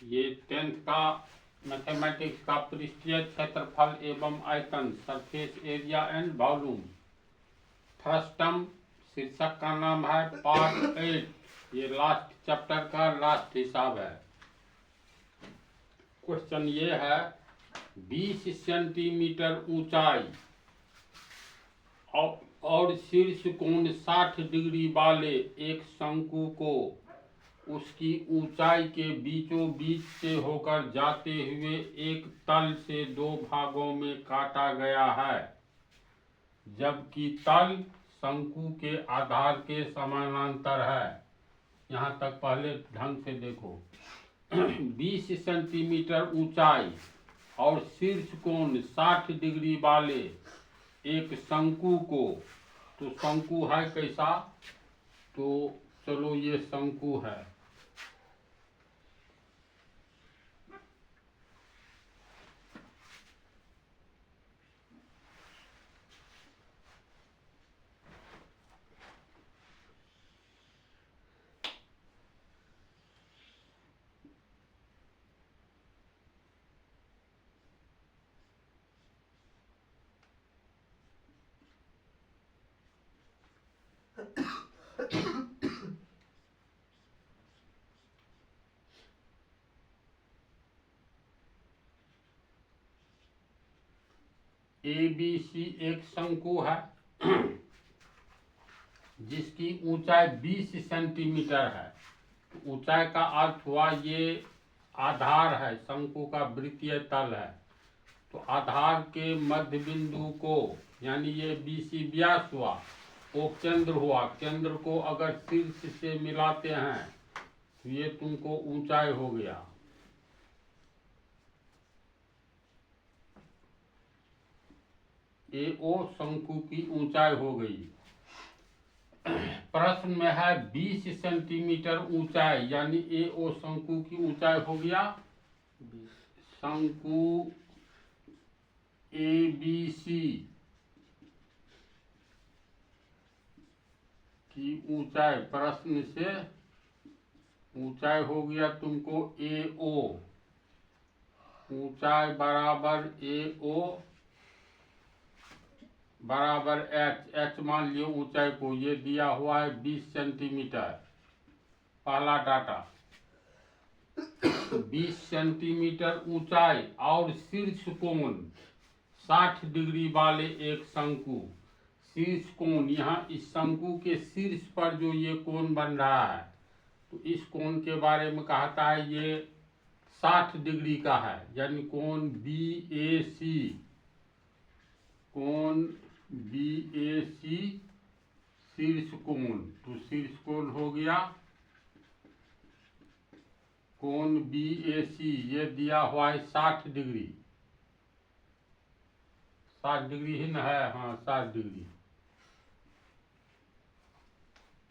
ये 10th का mathematics का पृष्ठीय क्षेत्रफल एवं आयतन, surface area and volume, first term. शीर्षक का नाम है पार्ट 8। ये लास्ट चैप्टर का लास्ट हिसाब है। क्वेश्चन ये है 20 सेंटीमीटर ऊंचाई और शीर्ष कोण 60 डिग्री वाले एक शंकु को उसकी ऊंचाई के बीचों बीच से होकर जाते हुए एक तल से दो भागों में काटा गया है, जबकि तल शंकु के आधार के समानांतर है। यहाँ तक पहले ढंग से देखो। 20 सेंटीमीटर ऊंचाई और शीर्ष कोण 60 डिग्री वाले एक शंकु को, तो शंकु है कैसा? तो चलो ये शंकु है। ABC एक शंकु है जिसकी ऊंचाई 20 सेंटीमीटर है। ऊंचाई का अर्थ हुआ ये आधार है, शंकु का वृत्तीय तल है। तो आधार के मध्य बिंदु को, यानी ये BC व्यास हुआ, वो केंद्र हुआ। केंद्र को अगर शीर्ष से मिलाते हैं तो ये तुमको ऊंचाई हो गया। AO शंकु की ऊंचाई हो गई। प्रश्न में है 20 सेंटीमीटर ऊंचाई, यानी AO शंकु की ऊंचाई हो गया। शंकु ABC की ऊंचाई, प्रश्न से ऊंचाई हो गया तुमको AO। ऊंचाई बराबर AO बराबर h मान लियो ऊंचाई को। ये दिया हुआ है 20 सेंटीमीटर, पहला डाटा। 20 सेंटीमीटर ऊंचाई और शीर्ष कोण 60 डिग्री वाले एक शंकु। शीर्ष कोण, यहाँ इस शंकु के शीर्ष पर जो ये कोण बन रहा है, तो इस कोण के बारे में कहता है ये 60 डिग्री का है, यानी कोण BAC। कोण BAC शीर्ष कोण, तो शीर्ष कोण हो गया कोण BAC। ये दिया हुआ है 60 डिग्री। 60 डिग्री ही न है? हाँ, 60 डिग्री।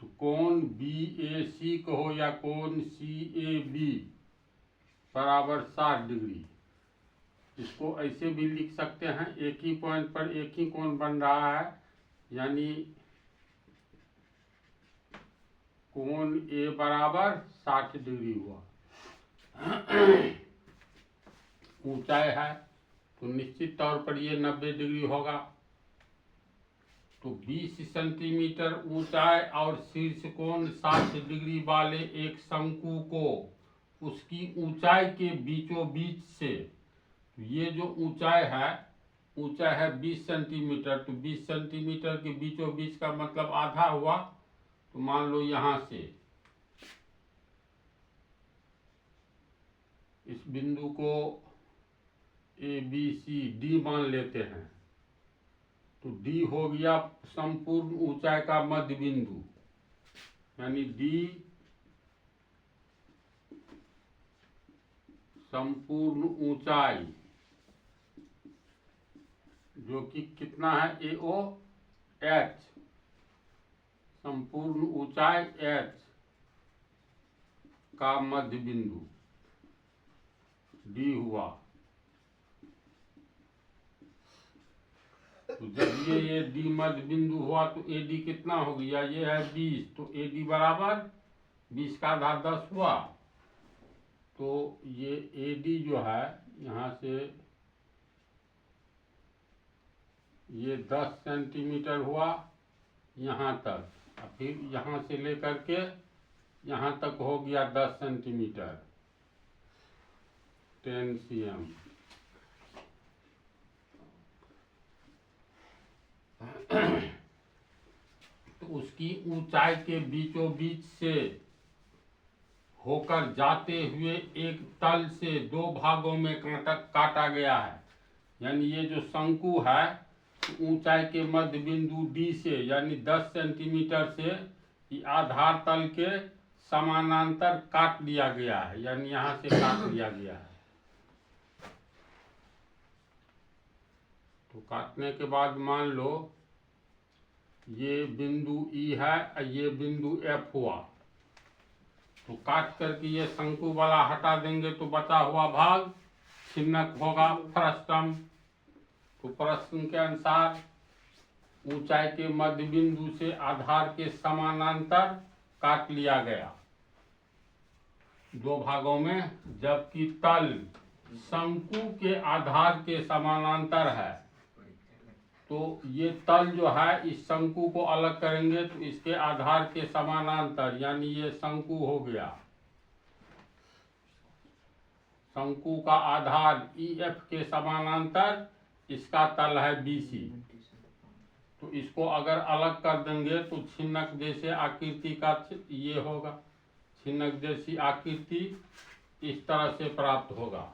तो कोण BAC कहो या कोण CAB बराबर 60 डिग्री। इसको ऐसे भी लिख सकते हैं, एक ही पॉइंट पर एक ही कोण बन रहा है, यानी कोण A बराबर 60 डिग्री हुआ। ऊंचाई है तो निश्चित तौर पर ये 90 डिग्री होगा। तो 20 सेंटीमीटर ऊंचाई और शीर्ष कोण 60 डिग्री वाले एक शंकु को उसकी ऊंचाई के बीचों बीच से, ये जो ऊंचाई है 20 सेंटीमीटर। तो 20 सेंटीमीटर के बीचों बीच का मतलब आधा हुआ। तो मान लो यहाँ से इस बिंदु को ABCD मान लेते हैं। तो D हो गया संपूर्ण ऊंचाई का मध्य बिंदु, यानी D संपूर्ण ऊंचाई, जो कि कितना है AO H, संपूर्ण ऊंचाई H का मध्य बिंदु D हुआ। तो जब ये D मध्य बिंदु हुआ तो AD कितना हो गया? ये है 20, तो AD बराबर 20 का आधा 10 हुआ। तो ये AD जो है यहाँ से ये 10 सेंटीमीटर हुआ यहाँ तक, और फिर यहाँ से लेकर के यहाँ तक हो गया 10 सेंटीमीटर, 10 cm। तो उसकी ऊंचाई के बीचों बीच से होकर जाते हुए एक तल से 2 भागों में काटा गया है। यानी ये जो शंकु है ऊंचाई के मध्य बिंदु D से यानी 10 सेंटीमीटर से आधार तल के समानांतर काट लिया गया है, यानी यहाँ से काट लिया गया है। तो काटने के बाद मान लो ये बिंदु E है और ये बिंदु F हुआ, तो काट करके ये शंकु वाला हटा देंगे तो बचा हुआ भाग छिन्नक होगा, फ्रस्टम। तो प्रश्न के अनुसार ऊंचाई के मध्य बिंदु से आधार के समानांतर काट लिया गया 2 भागों में, जबकि तल शंकु के आधार के समानांतर है। तो ये तल जो है इस शंकु को अलग करेंगे तो इसके आधार के समानांतर, यानी ये शंकु हो गया। शंकु का आधार EF के समानांतर इसका तल है BC। तो इसको अगर अलग कर देंगे तो छिन्नक जैसे आकृति का ये होगा, छिन्नक जैसी आकृति इस तरह से प्राप्त होगा।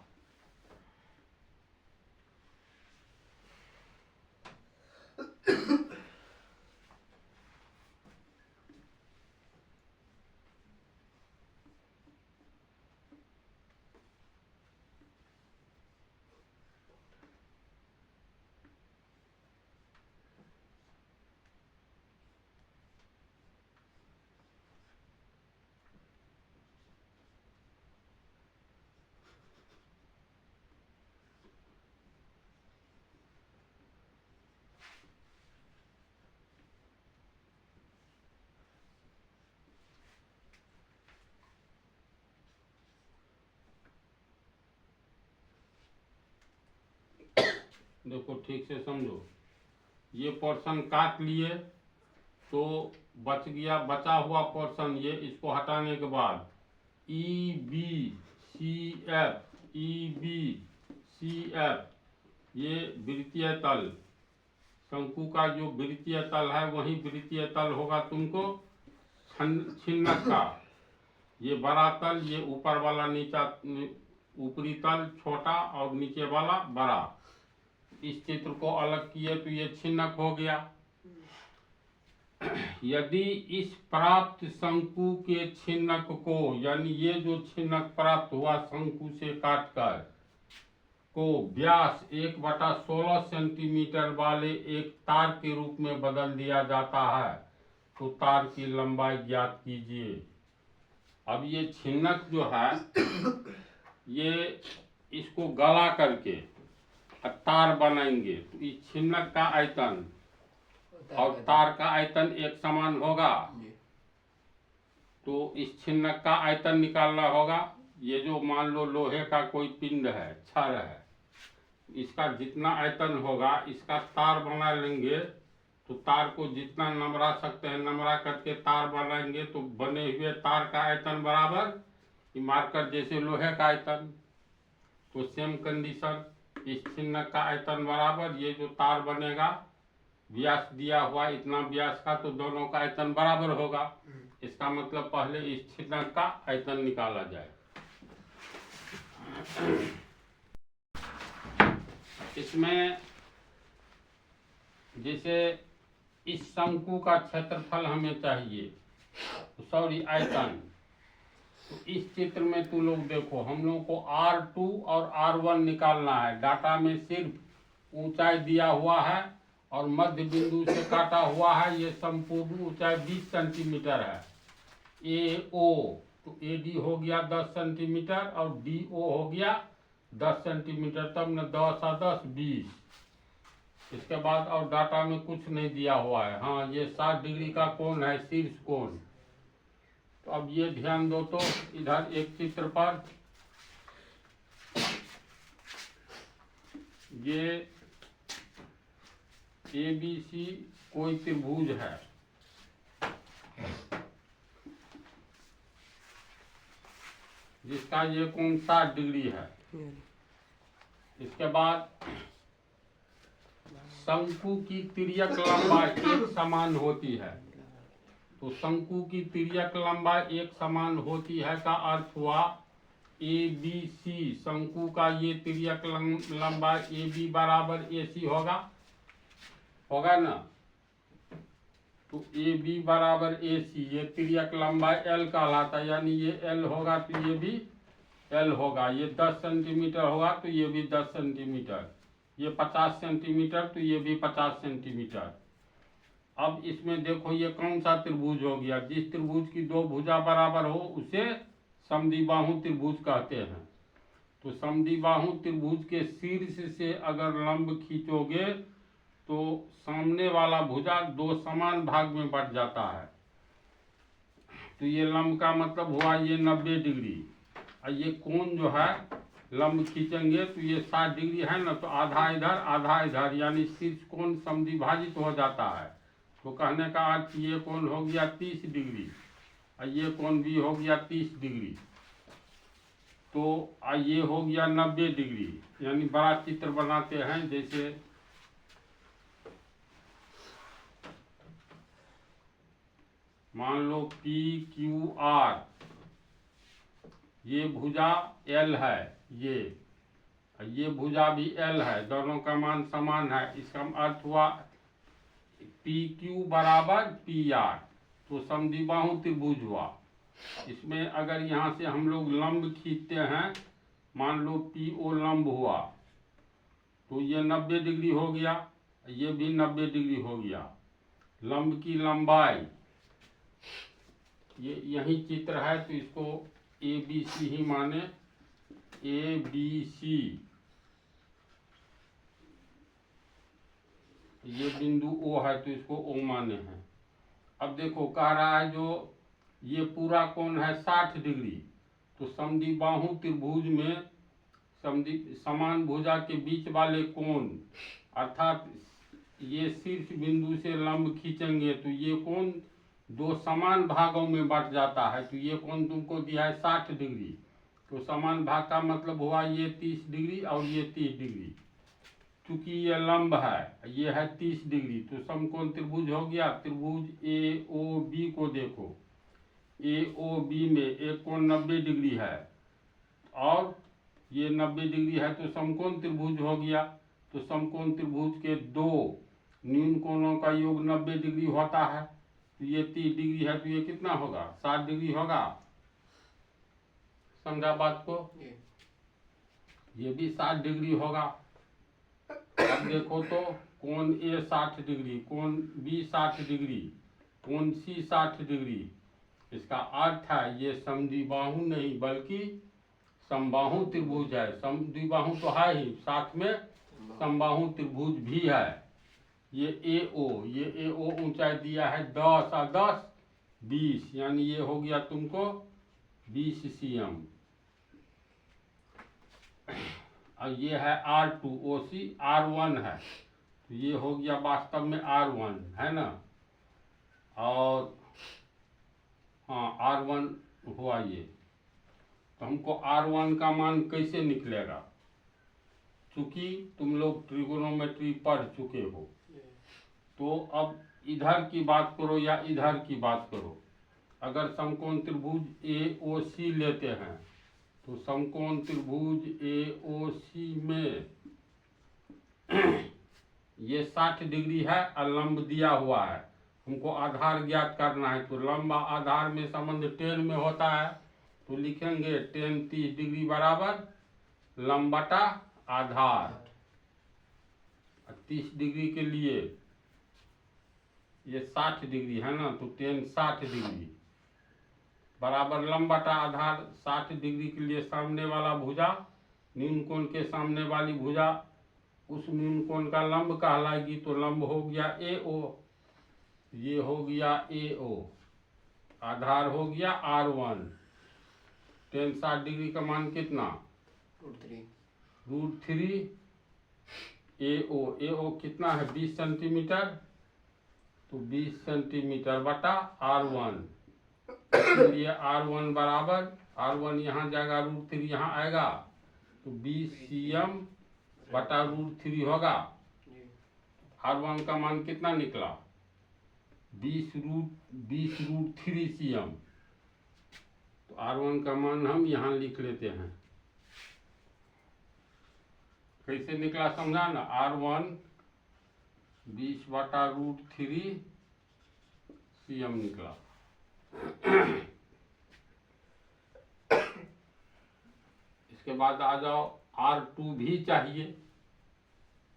देखो ठीक से समझो, ये पोर्शन काट लिए तो बच गया, बचा हुआ पोर्शन ये, इसको हटाने के बाद EBCF ये वृत्तीय तल, शंकु का जो वृत्तीय तल है वही वृत्तीय तल होगा तुमको छिन्नक का। ये बड़ा तल, ये ऊपर वाला नीचा ऊपरी तल छोटा और नीचे वाला बड़ा। इस चित्र को अलग किए तो ये छिन्नक हो गया। यदि इस प्राप्त शंकु के छिन्नक को, यानी ये जो छिन्नक प्राप्त हुआ शंकु से काटकर, को व्यास 1/16 सेंटीमीटर वाले एक तार के रूप में बदल दिया जाता है तो तार की लंबाई ज्ञात कीजिए। अब ये छिन्नक जो है ये इसको गला करके तार बनाएंगे तो इस छिन्नक का आयतन और तार का आयतन एक समान होगा। तो इस छिन्नक का आयतन निकालना होगा। ये जो मान लो लोहे का कोई पिंड है, छड़ है, इसका जितना आयतन होगा इसका तार बना लेंगे तो तार को जितना नमरा सकते हैं नमरा करके तार बनाएंगे तो बने हुए तार का आयतन बराबर मार्कर जैसे लोहे का आयतन। तो सेम कंडीशन, इस छिन्नक का आयतन बराबर ये जो तार बनेगा व्यास दिया हुआ इतना व्यास का, तो दोनों का आयतन बराबर होगा। इसका मतलब पहले इस छिन्नक का आयतन निकाला जाए। इसमें जैसे इस शंकु का क्षेत्रफल हमें चाहिए, सॉरी आयतन। तो इस चित्र में तू लोग देखो, हम लोग को R2 और R1 निकालना है। डाटा में सिर्फ ऊंचाई दिया हुआ है और मध्य बिंदु से काटा हुआ है। ये संपूर्ण ऊंचाई 20 सेंटीमीटर है। AO तो AD हो गया 10 सेंटीमीटर और DO हो गया 10 सेंटीमीटर, तब न 10 और 10 20। इसके बाद और डाटा में कुछ नहीं दिया हुआ है। हाँ, ये 60 डिग्री का कोण है, शीर्ष कोण। तो अब ये ध्यान दो तो इधर एक चित्र पर ये ABC कोई त्रिभुज है, जिसका ये कोण 60 डिग्री है। इसके बाद शंकु की तिर्यक लंबाई एक समान होती है। तो शंकु की तिर्यक लंबाई एक समान होती है का अर्थ हुआ ABC, शंकु का ये तिर्यक लंबाई AB बराबर AC होगा ना। तो AB बराबर AC, ये तिर्यक लंबाई L कहलाता है, यानी ये L होगा तो ये भी L होगा। ये 10 सेंटीमीटर होगा तो ये भी 10 सेंटीमीटर, ये 50 सेंटीमीटर तो ये भी 50 सेंटीमीटर। अब इसमें देखो ये कौन सा त्रिभुज हो गया, जिस त्रिभुज की दो भुजा बराबर हो उसे समद्विबाहु त्रिभुज कहते हैं। तो समद्विबाहु त्रिभुज के शीर्ष से अगर लंब खींचोगे तो सामने वाला भुजा दो समान भाग में बट जाता है। तो ये लंब का मतलब हुआ ये 90 डिग्री, और ये कोण जो है लंब खींचेंगे तो ये 60 डिग्री है ना, तो आधा इधर आधा इधर, यानी शीर्ष कोण समद्विभाजित हो जाता है। तो कहने का अर्थ ये कोण हो गया 30 डिग्री और ये कोण भी हो गया 30 डिग्री। तो ये हो गया 90 डिग्री। यानी बड़ा चित्र बनाते हैं, जैसे मान लो PQR, ये भुजा L है, ये भुजा भी L है, दोनों का मान समान है। इसका अर्थ हुआ PQ बराबर PR, तो समद्विबाहु त्रिभुज हुआ। इसमें अगर यहाँ से हम लोग लंब खींचते हैं, मान लो PO लंब हुआ तो ये 90 डिग्री हो गया, ये भी 90 डिग्री हो गया। लंब की लंबाई ये यही चित्र है, तो इसको ABC ही माने, ABC। ये बिंदु O है तो इसको O माने हैं। अब देखो कह रहा है जो ये पूरा कोण है 60 डिग्री, तो समद्विबाहु त्रिभुज में समान भुजा के बीच वाले कोण, अर्थात ये शीर्ष बिंदु से लंब खींचेंगे तो ये कोण दो समान भागों में बट जाता है। तो ये कोण तुमको दिया है 60 डिग्री, तो समान भाग का मतलब हुआ ये 30 डिग्री और ये 30 डिग्री। चूंकि ये लंब है, ये है 30 डिग्री, तो समकोण त्रिभुज हो गया। त्रिभुज AOB को देखो, AOB में एक कोण 90 डिग्री है और ये 90 डिग्री है, तो समकोण त्रिभुज हो गया। तो समकोण त्रिभुज के दो न्यून कोणों का योग 90 डिग्री होता है। तो ये 30 डिग्री है तो ये कितना होगा, 60 डिग्री होगा। समझा बात को? ये भी 60 डिग्री होगा। अब देखो तो कोण A 60 डिग्री, कोण B 60 डिग्री, कोण C 60 डिग्री। इसका अर्थ है ये समद्विबाहु नहीं बल्कि समबाहु त्रिभुज है। समद्विबाहु तो है ही, साथ में समबाहु त्रिभुज भी है। ये AO ऊंचाई दिया है 10 और 10 20, यानी ये हो गया तुमको 20 cm। और ये है R2, OC R1 है, तो ये हो गया वास्तव में R1 है ना। और हाँ R1 हुआ ये। तो हमको R1 का मान कैसे निकलेगा, चूंकि तुम लोग ट्रिगोनोमेट्री पढ़ चुके हो। तो अब इधर की बात करो या इधर की बात करो। अगर समकोण त्रिभुज AOC लेते हैं तो समकोण त्रिभुज AOC में ये 60 डिग्री है और लंब दिया हुआ है, हमको आधार ज्ञात करना है। तो लंब आधार में संबंध tan में होता है, तो लिखेंगे tan 30 डिग्री बराबर लंब बटा आधार। 30 डिग्री के लिए ये 60 डिग्री है ना, तो tan 60 डिग्री बराबर लंब बटा आधार। 60 डिग्री के लिए सामने वाला भुजा न्यून कोण के सामने वाली भुजा उस न्यून कोण का लंब कहलाएगी, तो लंब हो गया AO, ये हो गया AO, आधार हो गया R1। tan 60 डिग्री का मान कितना, √3 ए ओ कितना है 20 सेंटीमीटर, तो 20 सेंटीमीटर बटा R1, इसलिए R1 बराबर, R1 यहाँ जाएगा √3 यहाँ आएगा, तो 20 cm बटा √3 होगा। R1 का मान कितना निकला 20√3 cm, तो R1 का मान हम यहाँ लिख लेते हैं। कैसे निकला समझा ना, R1 20 बटा √3 cm निकला। इसके बाद आ जाओ R2 भी चाहिए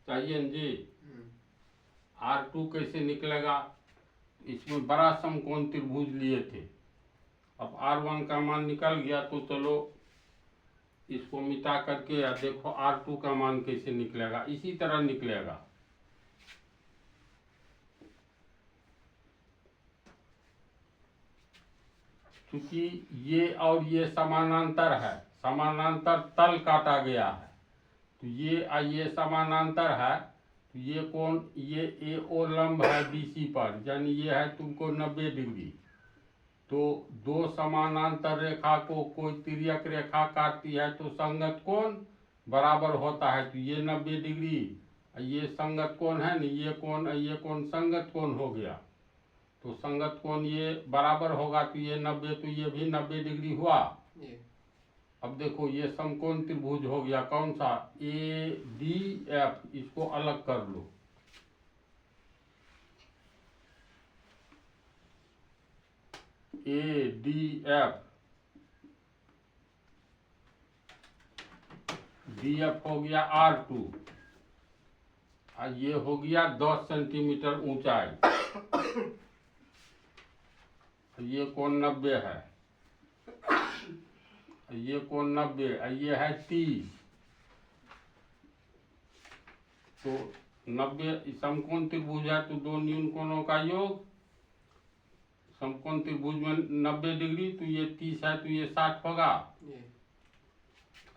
न जी। R2 कैसे निकलेगा, इसमें बड़ा समकोण त्रिभुज लिए थे। अब R1 का मान निकल गया, तो चलो इसको मिटा करके या देखो R2 का मान कैसे निकलेगा, इसी तरह निकलेगा। क्योंकि ये और ये समानांतर है, समानांतर तल काटा गया है, तो ये समानांतर है, तो ये कोण, ये AO लंब है BC पर, यानी ये है तुमको 90 डिग्री। तो दो समानांतर रेखा को कोई तिर्यक रेखा काटती है तो संगत कोण बराबर होता है, तो ये 90 डिग्री, ये संगत कोण है ना, ये कोण संगत कोण हो गया, तो संगत कोण ये बराबर होगा, तो ये 90, तो ये भी 90 डिग्री हुआ। अब देखो ये समकोण त्रिभुज हो गया, कौन सा ADF, इसको अलग कर लो। ADF, DF हो गया R2, और ये हो गया 10 सेंटीमीटर ऊंचाई, ये कोण 90 है, ये कोण 90, ये है 30, तो 90 समकोण त्रिभुज है, तो दो न्यून कोणों का योग, समकोण त्रिभुज में 90 डिग्री, तो ये 30 है, तो ये 60 होगा।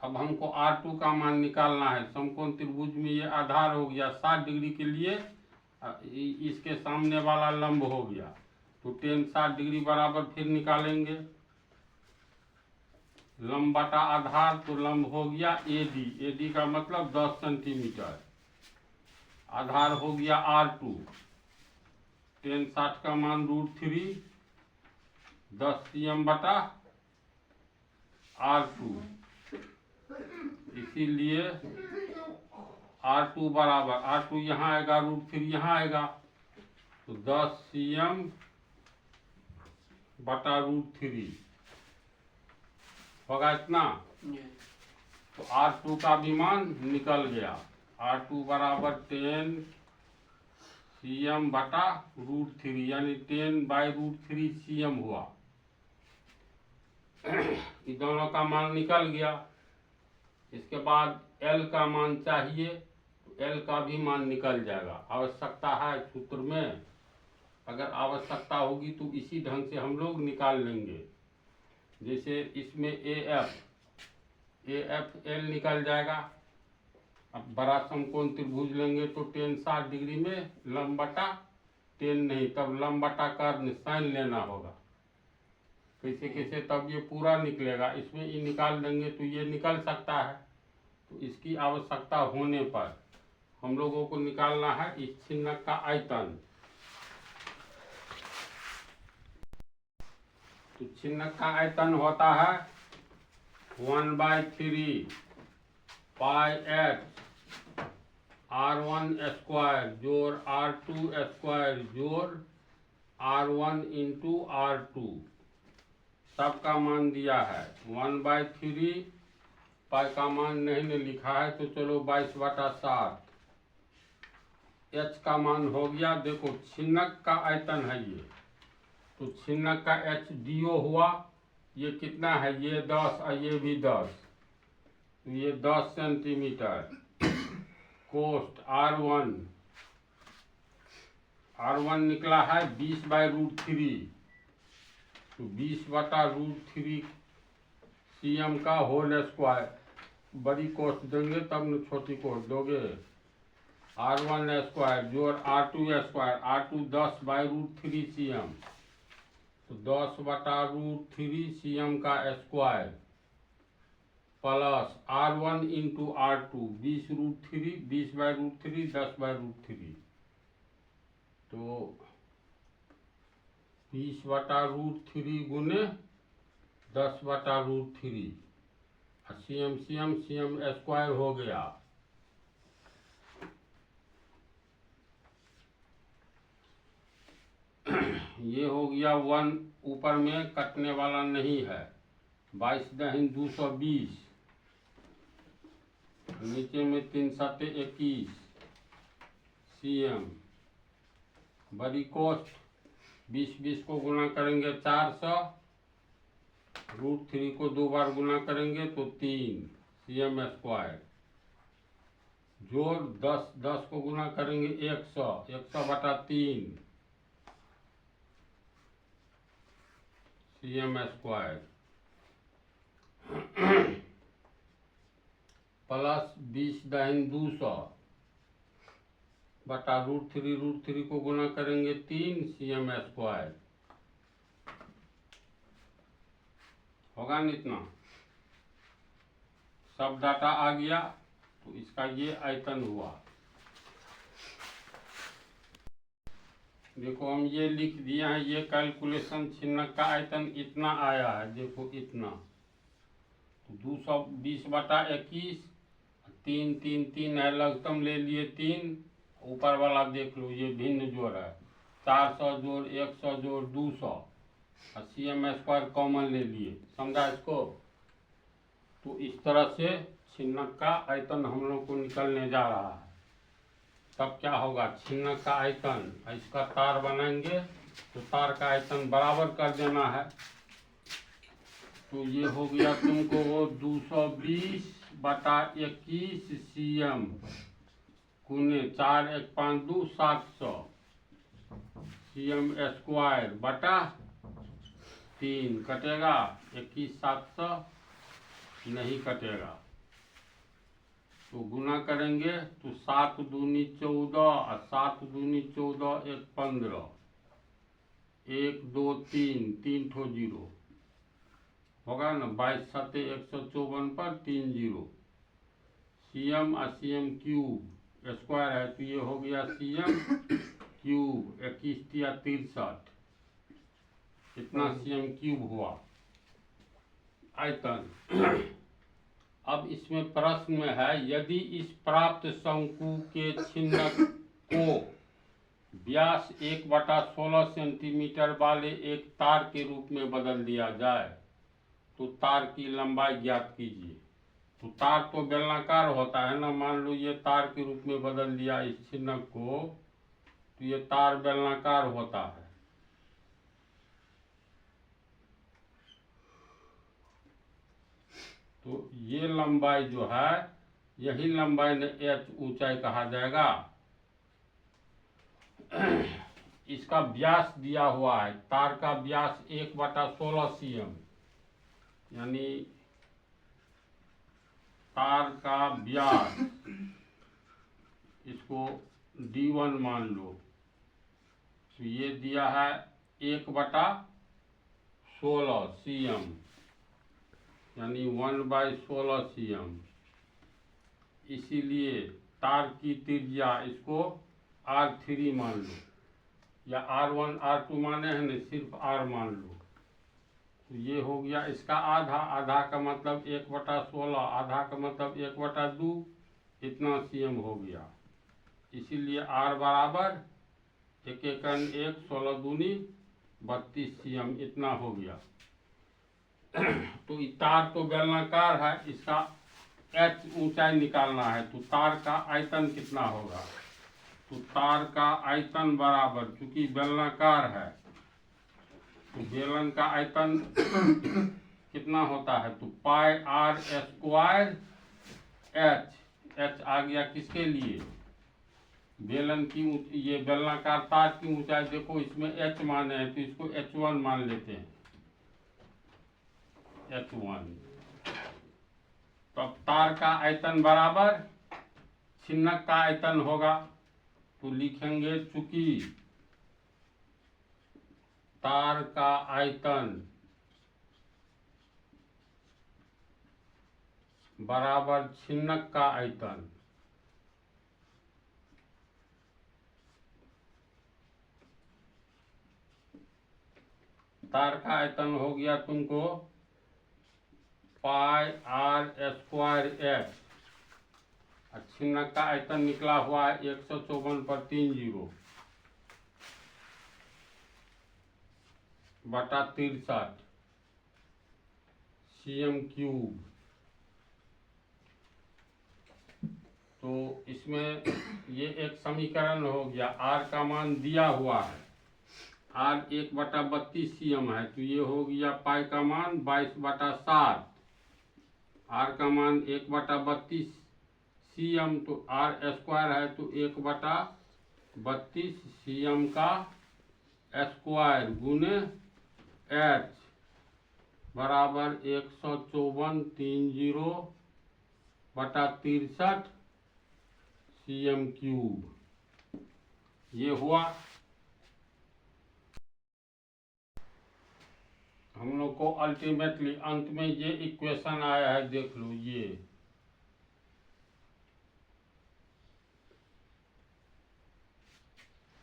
अब हमको R2 का मान निकालना है। समकोण त्रिभुज में ये आधार हो गया 60 डिग्री के लिए, इसके सामने वाला लंब हो गया, तो tan 60 डिग्री बराबर फिर निकालेंगे लंब बटा आधार, तो लंब हो गया AD का मतलब 10 सेंटीमीटर, आधार हो गया R2, tan 60 का मान √3 10 cm बटा R2, इसीलिए R2 बराबर, R2 यहाँ आएगा √3 यहाँ आएगा, तो 10 cm बटा √3 होगा इतना। तो R2 का भी मान निकल गया, R2 बराबर 10 cm बटा √3, यानी 10/√3 cm हुआ। ये दोनों का मान निकल गया। इसके बाद L का मान चाहिए, तो L का भी मान निकल जाएगा। आवश्यकता है सूत्र में, अगर आवश्यकता होगी तो इसी ढंग से हम लोग निकाल लेंगे। जैसे इसमें AF L निकल जाएगा। अब बड़ा समकोण त्रिभुज लेंगे तो tan 60 डिग्री में लंब बटा tan नहीं, तब लंब बटा कर्ण साइन लेना होगा। कैसे कैसे तब ये पूरा निकलेगा, इसमें ये निकाल देंगे तो ये निकल सकता है। तो इसकी आवश्यकता होने पर हम लोगों को निकालना है इस छिन्नक का आयतन। तो छिन्नक का आयतन होता है 1/3 πh R1 स्क्वायर जोड़ R2 स्क्वायर जोड़ R1 इंटू R2, सबका मान दिया है 1/3, पाई का मान नहीं ने लिखा है, तो चलो 22/7। H का मान हो गया, देखो छिन्नक का आयतन है ये, तो छिन्नक का H DO हुआ, ये कितना है, ये 10 और ये भी 10, तो ये 10 सेंटीमीटर। कोष्ठ R1 निकला है 20/√3, तो 20/√3 cm का होल स्क्वायर। बड़ी कोष्ठ देंगे तब न छोटी कोष्ठ दोगे, R1 स्क्वायर जोड़ R2 स्क्वायर, R2 10/√3 cm, तो 10/√3 cm का square plus R1 into R2 20√3, 20/√3, 10/√3, तो 20/√3 गुने 10/√3, cm स्क्वायर हो गया। ये हो गया 1, ऊपर में कटने वाला नहीं है, 22 दहिन 220, नीचे में 3 7 21 cm, बड़ी कोष्ठ 20 को गुना करेंगे 400, √3 को 2 बार गुना करेंगे तो 3 cm स्क्वायर, जोड़ 10 को गुना करेंगे 100/3 cm स्क्वायर, प्लस 20 दहिन 200 बटा √3 को गुना करेंगे 3 cm स्क्वायर, होगा न इतना। सब डाटा आ गया, तो इसका ये आयतन हुआ। देखो हम ये लिख दिए हैं, ये कैलकुलेशन छिन्नक का आयतन इतना आया है, देखो इतना, तो 220/21, 3 3 3 है, लघुत्तम ले लिए 3, ऊपर वाला देख लो ये भिन्न जोड़ है, 400 जोड़ 100 जोड़ 200, और cm स्क्वायर कॉमन ले लिए, समझा इसको। तो इस तरह से छिन्नक का आयतन हम लोग को निकलने जा रहा है। तब क्या होगा, छिन्नक का आयतन, इसका तार बनाएंगे तो तार का आयतन बराबर कर देना है, तो ये हो गया तुमको 220/21 cm गुने 4 1 5 2 700 cm स्क्वायर बटा 3, कटेगा 21 700 नहीं कटेगा, तो गुना करेंगे तो 7 दूनी 14 और 7 दूनी 14 1 15, 1 2 3 3 ठो 0 होगा ना, 22 7 154 पर 3 0, cm और cm क्यूब स्क्वायर है, तो ये हो गया cm क्यूब, 21 या 63, इतना cm क्यूब हुआ आयतन। अब इसमें प्रश्न में है, यदि इस प्राप्त शंकु के छिन्नक को व्यास 1/16 सेंटीमीटर वाले एक तार के रूप में बदल दिया जाए तो तार की लंबाई ज्ञात कीजिए। तो तार तो बेलनाकार होता है ना, मान लो ये तार के रूप में बदल दिया इस छिन्नक को, तो ये तार बेलनाकार होता है, तो ये लंबाई जो है, यही लंबाई ने h ऊंचाई कहा जाएगा। इसका व्यास दिया हुआ है, तार का व्यास 1/16 cm, यानी तार का व्यास, इसको d1 मान लो, तो ये दिया है 1/16 cm, यानी 1/16 cm, इसीलिए तार की त्रिज्या इसको R3 मान लो, या R1 R2 माने हैं नहीं, सिर्फ R मान लो, तो ये हो गया इसका आधा, आधा का मतलब 1/16, आधा का मतलब 1/2, इतना cm हो गया, इसीलिए R बराबर 1 1 1 16 दूनी 32 cm, इतना हो गया। तो तार तो बेलनाकार है, इसका h ऊंचाई निकालना है, तो तार का आयतन कितना होगा, तो तार का आयतन बराबर, चूंकि बेलनाकार है तो बेलन का आयतन कितना होता है, तो πr स्क्वायर h आ गया किसके लिए, बेलन की, ये बेलनाकार तार की ऊंचाई देखो इसमें h माने हैं, तो इसको h1 मान लेते हैं, h1। तो अब तार का आयतन बराबर छिन्नक का आयतन होगा तो लिखेंगे चूंकि तार का आयतन बराबर छिन्नक का आयतन, तार का आयतन हो गया तुमको पाई आर स्क्वायर एक्स, छिन्नक का आयतन निकला हुआ है 154/30 बटा 63 cm क्यूब। तो इसमें ये एक समीकरण हो गया। आर का मान दिया हुआ है, आर 1/32 cm है, तो ये हो गया पाई का मान 22/7। आर का मान 1/32 cm, तो आर स्क्वायर है तो 1/32 cm का स्क्वायर गुने एच बराबर 154/30/63 cm क्यूब। ये हुआ। हम लोग को अल्टीमेटली अंत में ये इक्वेशन आया है, देख लो ये।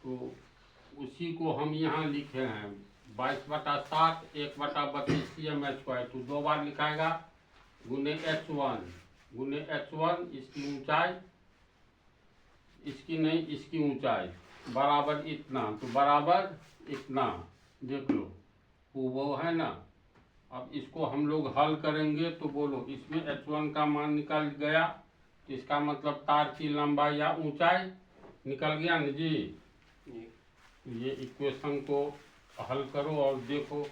तो उसी को हम यहाँ लिखे हैं 22/7 1/32 cm स्क्वायर, तो 2 बार लिखाएगा गुने h1 इसकी ऊंचाई, इसकी नहीं इसकी ऊंचाई बराबर इतना, तो बराबर इतना देख लो वो है ना। अब इसको हम लोग हल करेंगे तो बोलो, इसमें h1 का मान निकल गया, तो इसका मतलब तार की लंबाई या ऊंचाई निकल गया ना जी। ये इक्वेशन को हल करो और देखो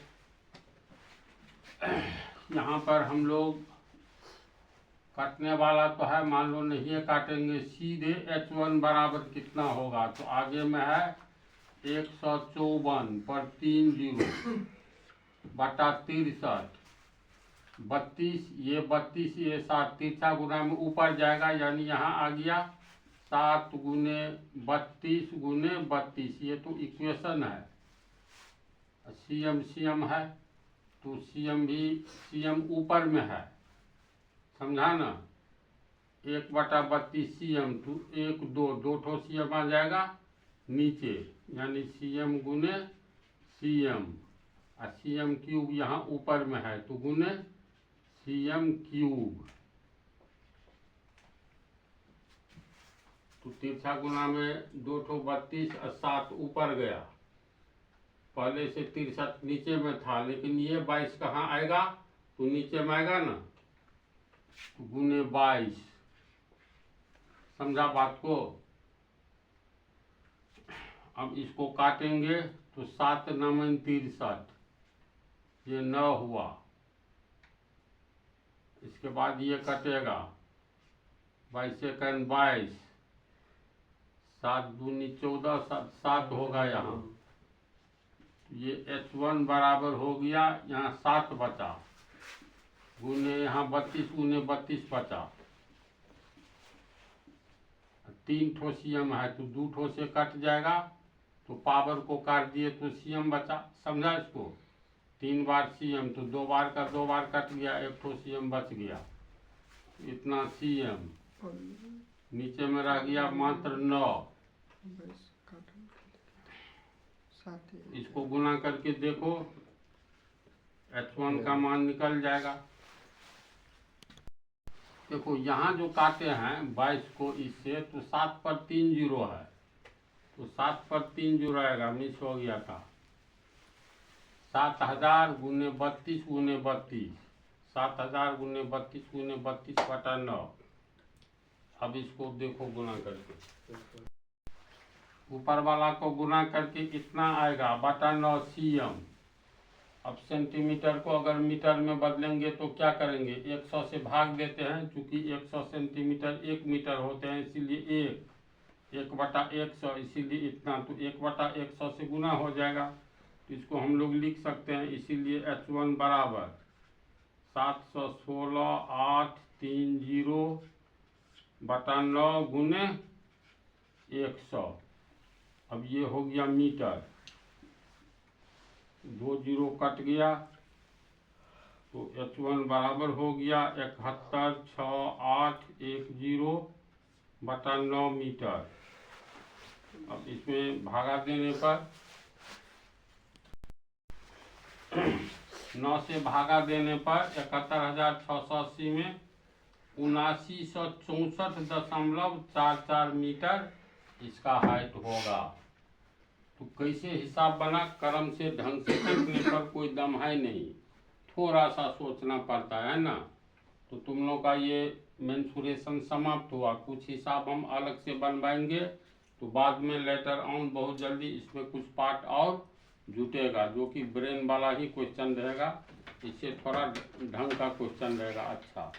यहाँ पर हम लोग काटने वाला तो है, मान लो नहीं है काटेंगे, सीधे h1 बराबर कितना होगा, तो आगे में है 154/30 बटा 63 32, ये 32 ये 7 तिरछा गुना में ऊपर जाएगा, यानी यहाँ आ गया 7 गुने 32 गुने 32। ये तो इक्वेशन है। सीएम है तो सीएम भी सीएम ऊपर में है, समझा ना। 1/32 सीएम तो 1 2 ठो सीएम आ जाएगा नीचे, यानी सीएम गुने सीएम, और सीएम क्यूब यहाँ ऊपर में है तो गुने सीएम क्यूब। तो तिरछा गुना में 2 ठो 32 और 7 ऊपर गया, पहले से 63 नीचे में था, लेकिन ये 22 कहाँ आएगा, तो नीचे में आएगा ना, तो गुने 22। समझा बात को। अब इसको काटेंगे तो 7 9 63, ये 9 हुआ। इसके बाद ये कटेगा 22 1 22, 7 दूनी 14 7 होगा यहाँ। ये h1 बराबर हो गया, यहाँ 7 बचा गुने यहाँ 32 गुने 32 बचा। 3 ठो सीएम है तो 2 ठो से कट जाएगा, तो पावर को काट दिए तो सीएम बचा। समझा इसको। 3 बार सीएम तो 2 बार का 2 बार कट गया, 1 ठो सीएम बच गया, इतना सीएम। नीचे में रह गया मात्र 9। इसको गुना करके देखो, h1 का मान निकल जाएगा। देखो यहाँ जो काटे हैं 22 को इससे, तो 7 पर 3 जीरो है, तो 7 पर 3 जीरो आएगा, मिस हो गया था। 7000 गुने 32 गुने 32, 7000 गुने 32 गुने 32 बटा 9। अब इसको देखो गुना करके, ऊपर वाला को गुना करके इतना आएगा बटा 9 सीएम। अब सेंटीमीटर को अगर मीटर में बदलेंगे तो क्या करेंगे, 100 से भाग देते हैं, क्योंकि 100 सेंटीमीटर 1 मीटर होते हैं, इसीलिए 1/100, इसीलिए इतना, तो 1/100 से गुना हो जाएगा, तो इसको हम लोग लिख सकते हैं। इसीलिए h1 बराबर 716 830 बटा 9 गुने 100। अब ये हो गया मीटर, 2 जीरो कट गया तो H1 बराबर हो गया 71,6810 बटा 9 मीटर। अब इसमें भागा देने पर 9 से भागा देने पर 71,680 में 7964.44 मीटर इसका हाइट होगा। तो कैसे हिसाब बना, क्रम से ढंग से देखने पर कोई दम है नहीं, थोड़ा सा सोचना पड़ता है ना। तो तुम लोग का ये मेंसुरेशन समाप्त हुआ, कुछ हिसाब हम अलग से बनवाएंगे तो बाद में लेटर ऑन बहुत जल्दी इसमें कुछ पार्ट और जुटेगा जो कि ब्रेन वाला ही क्वेश्चन रहेगा, इससे थोड़ा ढंग का क्वेश्चन रहेगा। अच्छा।